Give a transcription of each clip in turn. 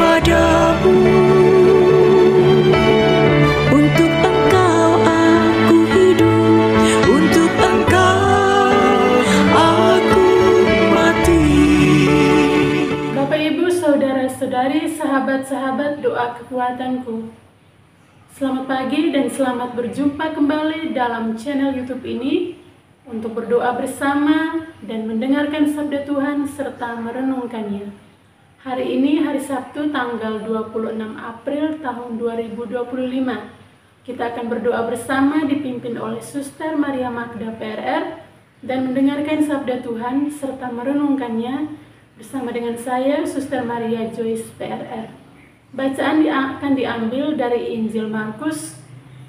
kepadamu. Untuk Engkau aku hidup, untuk Engkau aku mati. Bapak, Ibu, saudara-saudari, sahabat-sahabat doa kekuatanku. Selamat pagi dan selamat berjumpa kembali dalam channel YouTube ini untuk berdoa bersama dan mendengarkan sabda Tuhan serta merenungkannya. Hari ini hari Sabtu tanggal 26 April tahun 2025. Kita akan berdoa bersama dipimpin oleh Suster Maria Magda PRR dan mendengarkan sabda Tuhan serta merenungkannya bersama dengan saya, Suster Maria Joyce PRR. Bacaan akan diambil dari Injil Markus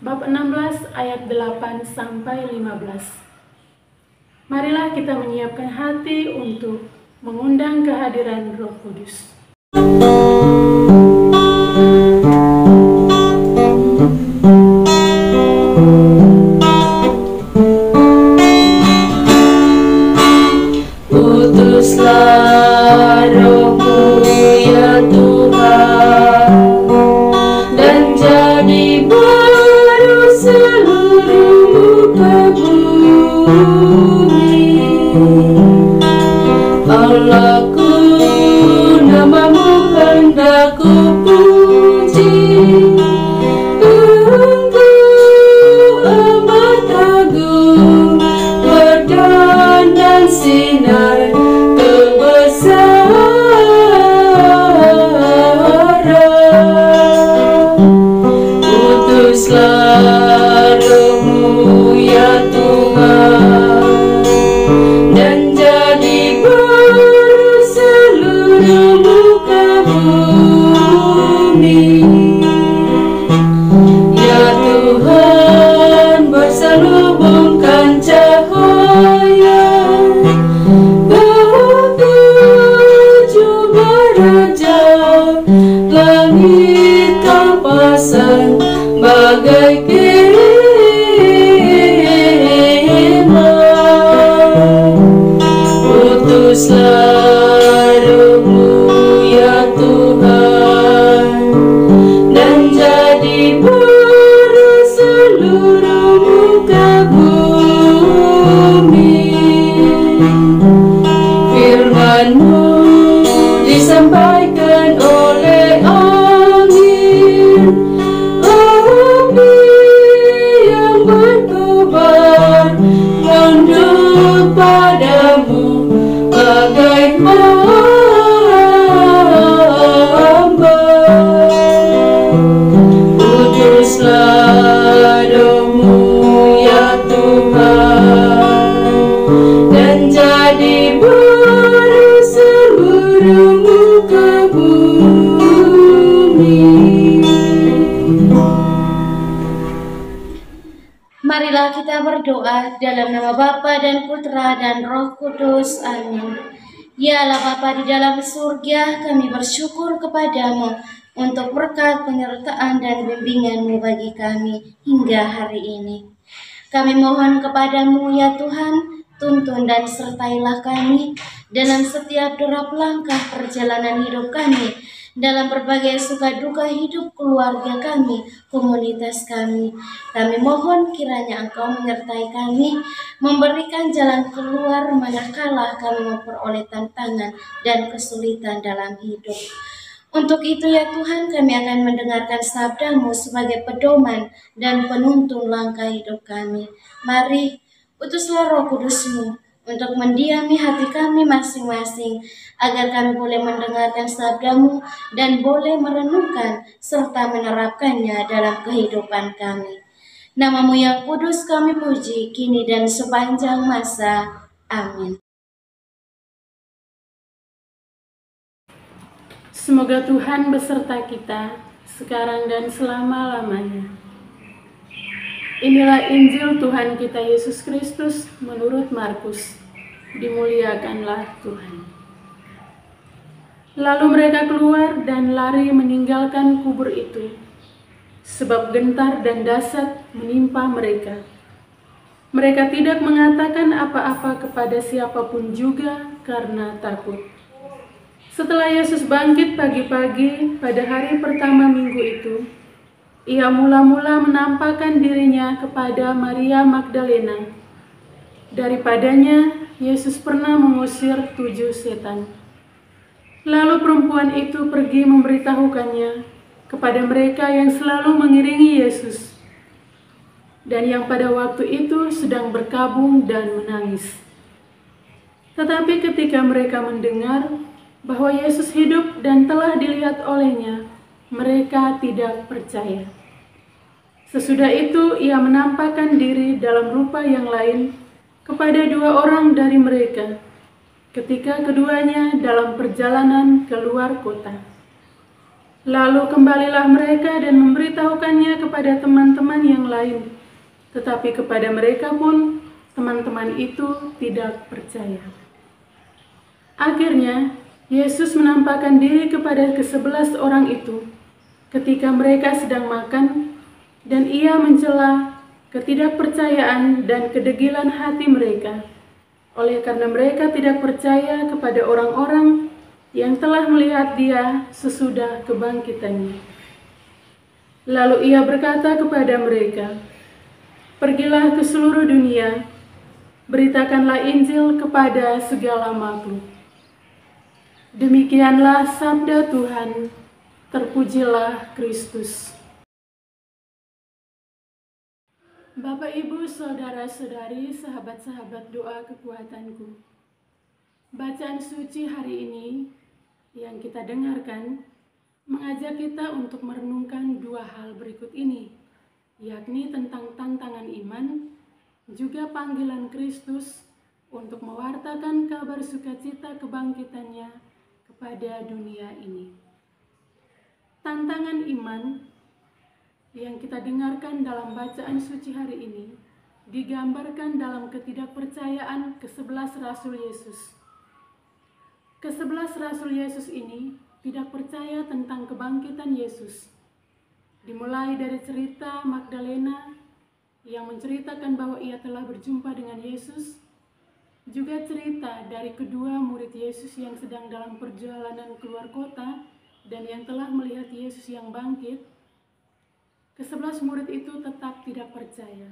bab 16 ayat 8 sampai 15. Marilah kita menyiapkan hati untuk mengundang kehadiran Roh Kudus. Utuslah Roh-Mu ya Tuhan, dan jadi baru seluruh muka bumi. Allahku, nama-Mu hendak ku puji. Engkau amat agung, berdandan sinar Utuslah Roh-Mu ya Tuhan, dan jadi baru seluruh muka bumi. Ya Tuhan, berselubungkan cahaya ketujuh raja langit Kau pasang bagai kemah. Utuslah Roh-Mu ya Tuhan, dan jadi baru seluruh muka bumi. Firman-Mu disampaikan oleh angin yang berkobar, tunduk padamu bagai hamba. Utuslah Roh-Mu ya Tuhan, dan jadi baru seluruh muka bumi. Marilah kita berdoa dalam nama Bapa dan Putra dan Roh Kudus. Amin. Ya Allah Bapa di dalam surga, kami bersyukur kepadamu untuk berkat penyertaan dan bimbingan-Mu bagi kami hingga hari ini. Kami mohon kepadamu ya Tuhan, tuntun dan sertailah kami dalam setiap derap langkah perjalanan hidup kami, dalam berbagai suka duka hidup keluarga kami, komunitas kami. Kami mohon kiranya Engkau menyertai kami, memberikan jalan keluar manakala kami memperoleh tantangan dan kesulitan dalam hidup. Untuk itu ya Tuhan, kami akan mendengarkan sabda-Mu sebagai pedoman dan penuntun langkah hidup kami. Mari, utuslah Roh Kudus-Mu untuk mendiami hati kami masing-masing, agar kami boleh mendengarkan sabda-Mu dan boleh merenungkan serta menerapkannya dalam kehidupan kami. Nama-Mu yang kudus kami puji, kini dan sepanjang masa. Amin. Semoga Tuhan beserta kita sekarang dan selama-lamanya. Inilah Injil Tuhan kita Yesus Kristus menurut Markus. Dimuliakanlah Tuhan. Lalu mereka keluar dan lari meninggalkan kubur itu, sebab gentar dan dahsyat menimpa mereka. Mereka tidak mengatakan apa-apa kepada siapapun juga karena takut. Setelah Yesus bangkit pagi-pagi pada hari pertama minggu itu, ia mula-mula menampakkan dirinya kepada Maria Magdalena. Daripadanya, Yesus pernah mengusir 7 setan. Lalu perempuan itu pergi memberitahukannya kepada mereka yang selalu mengiringi Yesus, dan yang pada waktu itu sedang berkabung dan menangis. Tetapi ketika mereka mendengar bahwa Yesus hidup dan telah dilihat olehnya, mereka tidak percaya. Sesudah itu ia menampakkan diri dalam rupa yang lain kepada 2 orang dari mereka, ketika keduanya dalam perjalanan keluar kota. Lalu kembalilah mereka dan memberitahukannya kepada teman-teman yang lain, tetapi kepada mereka pun teman-teman itu tidak percaya. Akhirnya, Yesus menampakkan diri kepada ke-11 orang itu ketika mereka sedang makan, dan ia mencela ketidakpercayaan dan kedegilan hati mereka, oleh karena mereka tidak percaya kepada orang-orang yang telah melihat dia sesudah kebangkitannya. Lalu ia berkata kepada mereka, "Pergilah ke seluruh dunia, beritakanlah Injil kepada segala makhluk." Demikianlah sabda Tuhan, terpujilah Kristus. Bapak, Ibu, saudara-saudari, sahabat-sahabat doa kekuatanku. Bacaan suci hari ini yang kita dengarkan mengajak kita untuk merenungkan 2 hal berikut ini, yakni tentang tantangan iman, juga panggilan Kristus untuk mewartakan kabar sukacita kebangkitannya kepada dunia ini. Tantangan iman yang kita dengarkan dalam bacaan suci hari ini digambarkan dalam ketidakpercayaan ke-11 Rasul Yesus. Ke-11 Rasul Yesus ini tidak percaya tentang kebangkitan Yesus. Dimulai dari cerita Magdalena yang menceritakan bahwa ia telah berjumpa dengan Yesus, juga cerita dari kedua murid Yesus yang sedang dalam perjalanan keluar kota dan yang telah melihat Yesus yang bangkit. Ke-11 murid itu tetap tidak percaya.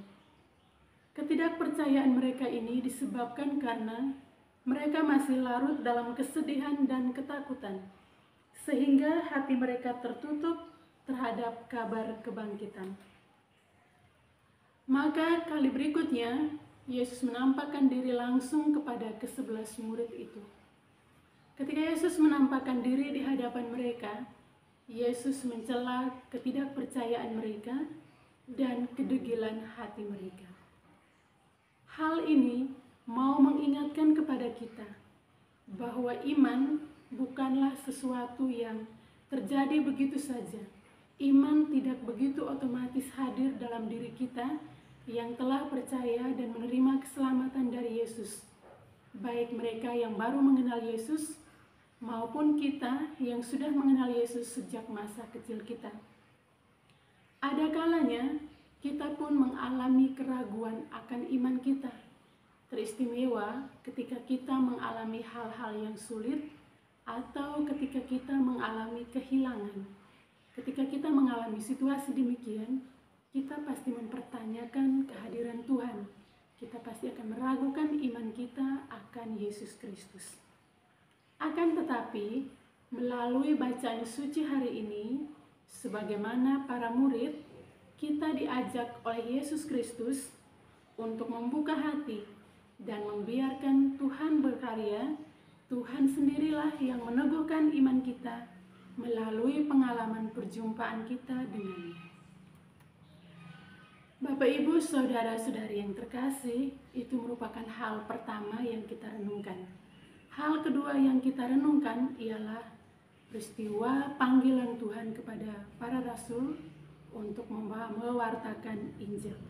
Ketidakpercayaan mereka ini disebabkan karena mereka masih larut dalam kesedihan dan ketakutan, sehingga hati mereka tertutup terhadap kabar kebangkitan. Maka kali berikutnya, Yesus menampakkan diri langsung kepada ke-11 murid itu. Ketika Yesus menampakkan diri di hadapan mereka, Yesus mencela ketidakpercayaan mereka dan kedegilan hati mereka. Hal ini mau mengingatkan kepada kita bahwa iman bukanlah sesuatu yang terjadi begitu saja. Iman tidak begitu otomatis hadir dalam diri kita yang telah percaya dan menerima keselamatan dari Yesus, baik mereka yang baru mengenal Yesus maupun kita yang sudah mengenal Yesus sejak masa kecil kita. Ada kalanya kita pun mengalami keraguan akan iman kita, teristimewa ketika kita mengalami hal-hal yang sulit atau ketika kita mengalami kehilangan. Ketika kita mengalami situasi demikian, kita pasti mempertanyakan kehadiran Tuhan. Kita pasti akan meragukan iman kita akan Yesus Kristus. Akan tetapi, melalui bacaan suci hari ini, sebagaimana para murid, kita diajak oleh Yesus Kristus untuk membuka hati dan membiarkan Tuhan berkarya. Tuhan sendirilah yang meneguhkan iman kita melalui pengalaman perjumpaan kita dengannya. Bapak, Ibu, saudara-saudari yang terkasih, itu merupakan hal pertama yang kita renungkan. Hal kedua yang kita renungkan ialah peristiwa panggilan Tuhan kepada para rasul untuk mewartakan Injil.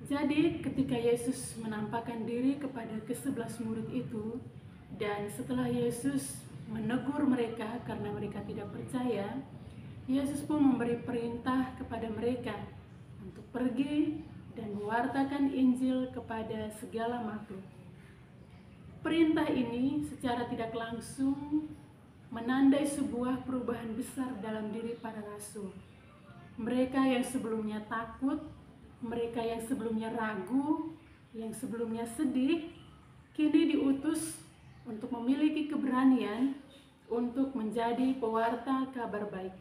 Jadi ketika Yesus menampakkan diri kepada ke-11 murid itu, dan setelah Yesus menegur mereka karena mereka tidak percaya, Yesus pun memberi perintah kepada mereka untuk pergi dan mewartakan Injil kepada segala makhluk. Perintah ini secara tidak langsung menandai sebuah perubahan besar dalam diri para rasul. Mereka yang sebelumnya takut, mereka yang sebelumnya ragu, yang sebelumnya sedih, kini diutus untuk memiliki keberanian untuk menjadi pewarta kabar baik.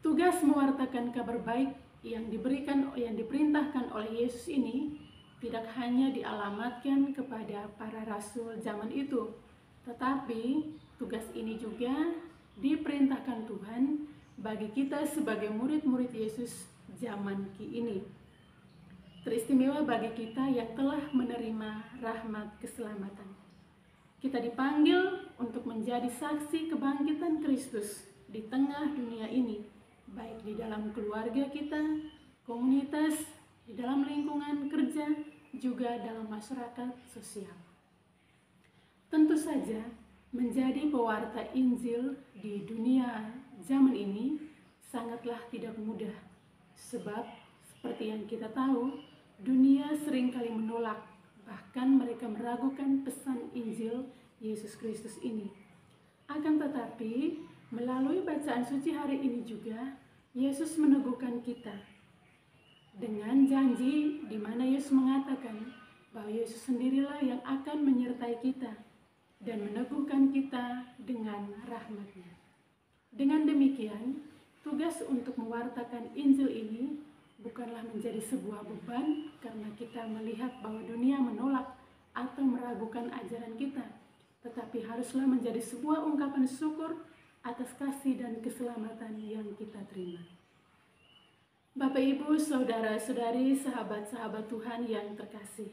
Tugas mewartakan kabar baik yang diperintahkan oleh Yesus ini tidak hanya dialamatkan kepada para rasul zaman itu, tetapi tugas ini juga diperintahkan Tuhan bagi kita sebagai murid-murid Yesus zaman ini. Teristimewa bagi kita yang telah menerima rahmat keselamatan. Kita dipanggil untuk menjadi saksi kebangkitan Kristus di tengah dunia ini, baik di dalam keluarga kita, komunitas, di dalam lingkungan kerja, juga dalam masyarakat sosial. Tentu saja, menjadi pewarta Injil di dunia zaman ini sangatlah tidak mudah, sebab seperti yang kita tahu, dunia seringkali menolak, bahkan mereka meragukan pesan Injil Yesus Kristus ini. Akan tetapi, melalui bacaan suci hari ini juga, Yesus meneguhkan kita dengan janji di mana Yesus mengatakan bahwa Yesus sendirilah yang akan menyertai kita dan meneguhkan kita dengan rahmat-Nya. Dengan demikian, tugas untuk mewartakan Injil ini bukanlah menjadi sebuah beban karena kita melihat bahwa dunia menolak atau meragukan ajaran kita, tetapi haruslah menjadi sebuah ungkapan syukur atas kasih dan keselamatan yang kita terima. Bapak, Ibu, Saudara-saudari, sahabat-sahabat Tuhan yang terkasih,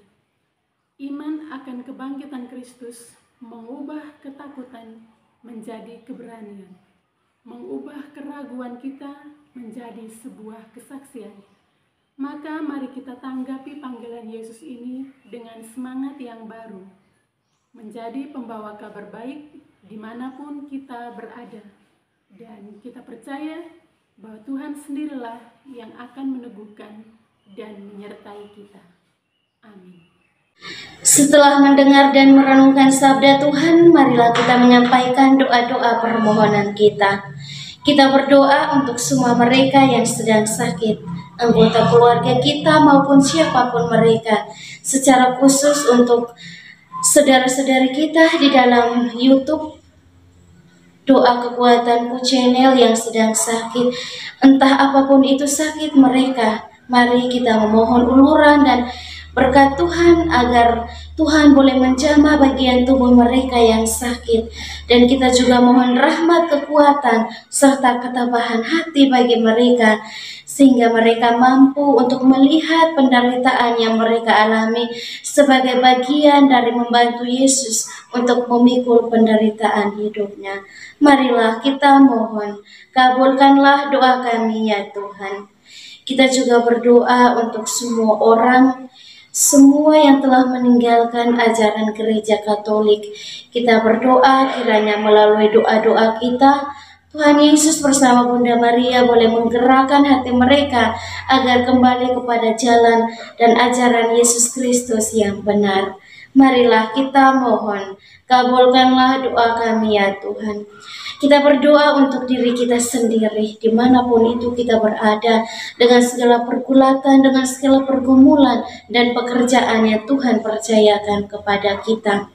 iman akan kebangkitan Kristus mengubah ketakutan menjadi keberanian, mengubah keraguan kita menjadi sebuah kesaksian. Maka mari kita tanggapi panggilan Yesus ini dengan semangat yang baru, menjadi pembawa kabar baik dimanapun kita berada, dan kita percaya bahwa Tuhan sendirilah yang akan meneguhkan dan menyertai kita. Amin. Setelah mendengar dan merenungkan sabda Tuhan, marilah kita menyampaikan doa-doa permohonan kita. Kita berdoa untuk semua mereka yang sedang sakit, anggota keluarga kita maupun siapapun mereka, secara khusus untuk saudara-saudari kita di dalam YouTube Doa Kekuatanku channel yang sedang sakit. Entah apapun itu sakit mereka, mari kita memohon uluran dan berkat Tuhan agar Tuhan boleh menjamah bagian tubuh mereka yang sakit. Dan kita juga mohon rahmat, kekuatan, serta ketabahan hati bagi mereka, sehingga mereka mampu untuk melihat penderitaan yang mereka alami sebagai bagian dari membantu Yesus untuk memikul penderitaan hidupnya. Marilah kita mohon, kabulkanlah doa kami ya Tuhan. Kita juga berdoa untuk semua orang, semua yang telah meninggalkan ajaran gereja Katolik. Kita berdoa kiranya melalui doa-doa kita, Tuhan Yesus bersama Bunda Maria boleh menggerakkan hati mereka agar kembali kepada jalan dan ajaran Yesus Kristus yang benar. Marilah kita mohon, kabulkanlah doa kami ya Tuhan. Kita berdoa untuk diri kita sendiri, dimanapun itu kita berada, dengan segala pergulatan, dengan segala pergumulan dan pekerjaan yang Tuhan percayakan kepada kita.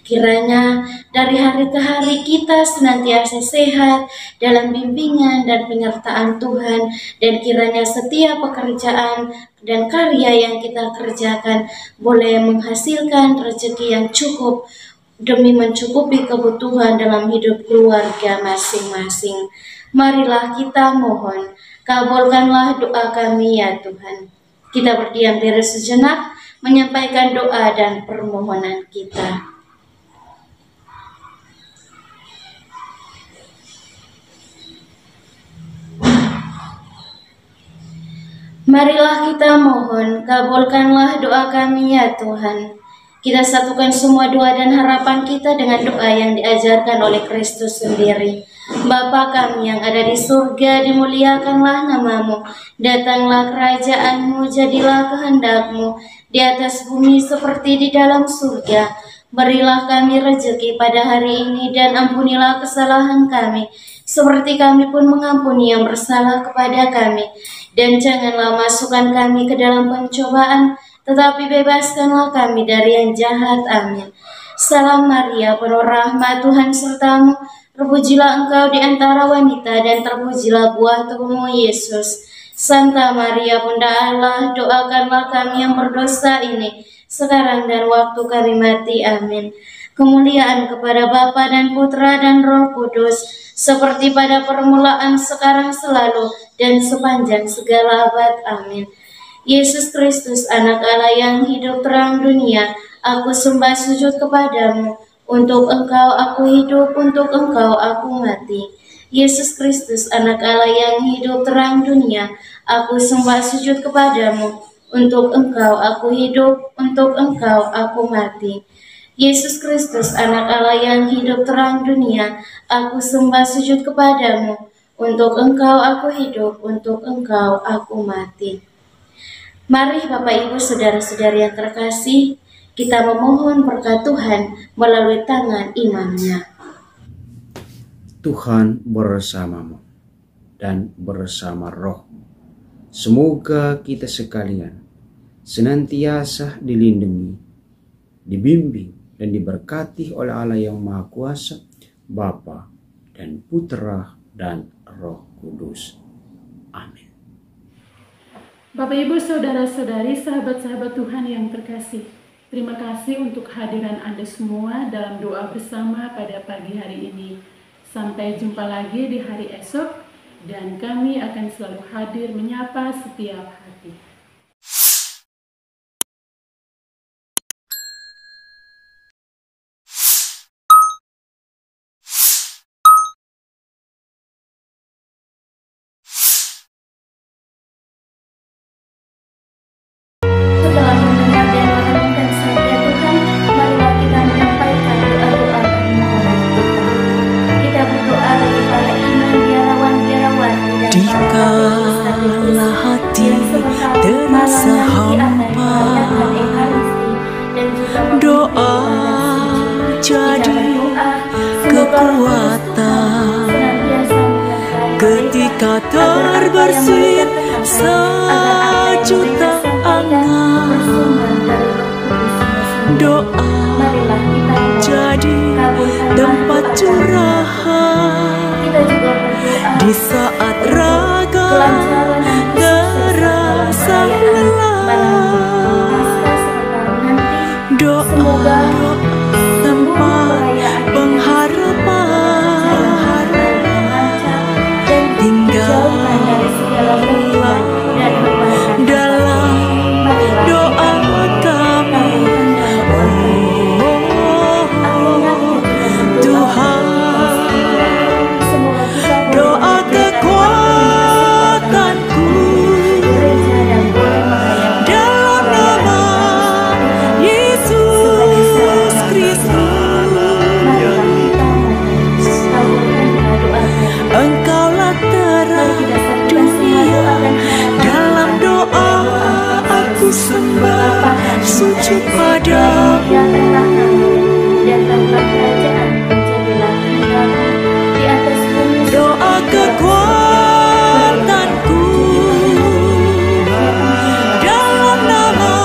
Kiranya dari hari ke hari kita senantiasa sehat dalam bimbingan dan penyertaan Tuhan, dan kiranya setiap pekerjaan dan karya yang kita kerjakan boleh menghasilkan rezeki yang cukup demi mencukupi kebutuhan dalam hidup keluarga masing-masing. Marilah kita mohon, kabulkanlah doa kami ya Tuhan. Kita berdiam diri sejenak, menyampaikan doa dan permohonan kita. Marilah kita mohon, kabulkanlah doa kami ya Tuhan. Kita satukan semua doa dan harapan kita dengan doa yang diajarkan oleh Kristus sendiri. Bapa kami yang ada di surga, dimuliakanlah namamu. Datanglah kerajaanmu, jadilah kehendakmu di atas bumi seperti di dalam surga. Berilah kami rezeki pada hari ini dan ampunilah kesalahan kami, seperti kami pun mengampuni yang bersalah kepada kami. Dan janganlah masukkan kami ke dalam pencobaan, tetapi bebaskanlah kami dari yang jahat. Amin. Salam Maria, penuh rahmat, Tuhan sertamu. Terpujilah engkau di antara wanita, dan terpujilah buah tubuhmu, Yesus. Santa Maria, Bunda Allah, doakanlah kami yang berdosa ini, sekarang dan waktu kami mati. Amin. Kemuliaan kepada Bapa dan Putra dan Roh Kudus, seperti pada permulaan, sekarang, selalu, dan sepanjang segala abad. Amin. Yesus Kristus, anak Allah yang hidup terang dunia, aku sembah sujud kepadamu. Untuk engkau aku hidup, untuk engkau aku mati. Yesus Kristus, anak Allah yang hidup terang dunia, aku sembah sujud kepadamu. Untuk engkau aku hidup, untuk engkau aku mati. Yesus Kristus, anak Allah yang hidup terang dunia, aku sembah sujud kepadamu. Untuk engkau aku hidup, untuk engkau aku mati. Mari Bapak Ibu Saudara-saudari yang terkasih, kita memohon berkat Tuhan melalui tangan imamnya. Tuhan bersamamu dan bersama rohmu. Semoga kita sekalian senantiasa dilindungi, dibimbing, dan diberkati oleh Allah yang Maha Kuasa, Bapa dan Putra dan Roh Kudus. Amin. Bapak, Ibu, Saudara-saudari, sahabat-sahabat Tuhan yang terkasih, terima kasih untuk kehadiran Anda semua dalam doa bersama pada pagi hari ini. Sampai jumpa lagi di hari esok, dan kami akan selalu hadir menyapa setiap hati. Setelah mendengar dan merenungkan sabda Tuhan, marilah kita menyampaikan doa-doa permohonan kita. Kita berdoa bagi para imam, biarawan, dan Dikala hati terasa hampa, doa jadi kekuatan. Ketika terbersit sejuta angan, doa jadi tempat curahan. Di saat raga terasa lelah, doa tempat pengharapan. Tinggallah dalam doa kami, Tuhan. Doa kekuatanku dalam nama Yesus Kristus. Engkaulah terang dunia, dalam doa aku sembah sujud padamu. Doa kekuatanku dalam nama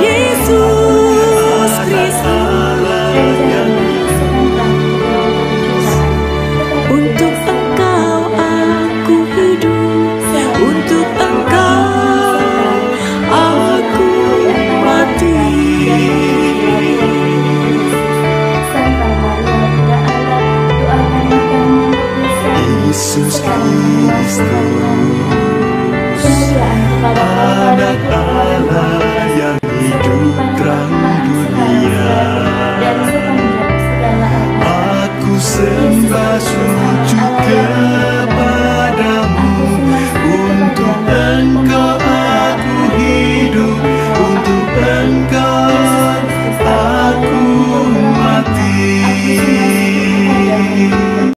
Yesus Kristus. Untuk engkau aku hidup, untuk engkau aku mati. Yesus Kristus.